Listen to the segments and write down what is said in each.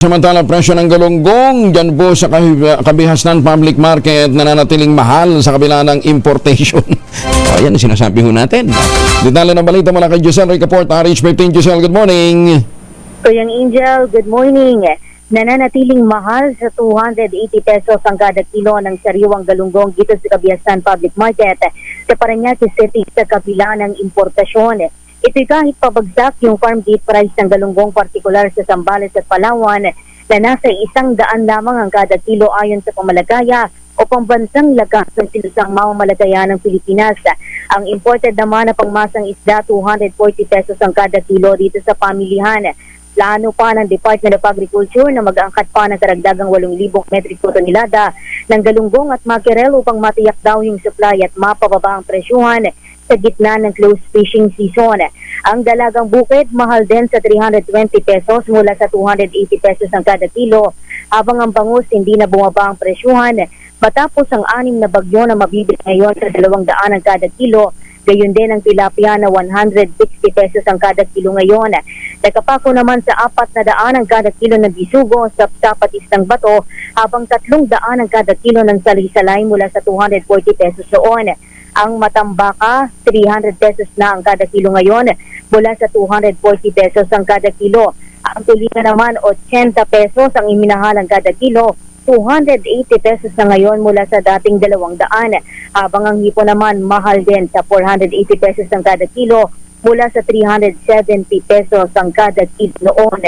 Samantala, presyo ng galunggong dyan po sa Kabihasnan Public Market nananatiling mahal sa kabila ng importation. O, yan ang sinasabi ho natin. Detalye ng balita mula kay Giselle Ricaport, RH15. Giselle, good morning. Kuyang Angel, good morning. Nananatiling mahal sa 280 pesos ang kada kilo ng sariwang galunggong dito sa Kabihasnan Public Market sa Parañaque City sa kabila ng importasyon. Ito'y kahit pabagsak yung farm gate price ng galunggong partikular sa Zambales at Palawan na nasa 100 lamang ang kada kilo ayon sa pamalagaya o pambansang lakas ng sinusang mamamalagaya ng Pilipinas. Ang imported naman na pangmasang isda, 240 pesos ang kada kilo dito sa pamilihan. Plano pa ng Department of Agriculture na mag-angkat pa ng karagdagang 8,000 metric tonelada ng galunggong at mackerel upang matiyak daw yung supply at mapababa ang presyuhan sa gitna ng close fishing season. Ang dalagang bukid mahal din sa 320 pesos mula sa 280 pesos ang kada kilo, habang ang bangus hindi na bumaba ang presyuhan matapos ang 6 na bagyo na mabibili ngayon sa 200 ang kada kilo. Gayon din ang tilapia na 160 pesos ang kada kilo ngayon. Nakapako naman sa 400 ang kada kilo ng bisugo sa patis ng bato, habang 300 ang kada kilo ng salisalay mula sa 240 pesos noon. Ang matambaka, 300 pesos na ang kada kilo ngayon mula sa 240 pesos ang kada kilo. Ang tulingan naman, 80 pesos ang iminahalang kada kilo, 280 pesos na ngayon mula sa dating 200, habang ang hipo naman mahal din sa 480 pesos ang kada kilo mula sa 370 pesos ang kada kilo noon.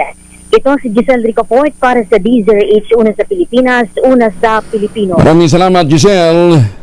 Ito si Giselle Ricaport para sa DZRH, una sa Pilipinas, una sa Pilipino. Maraming salamat, Giselle.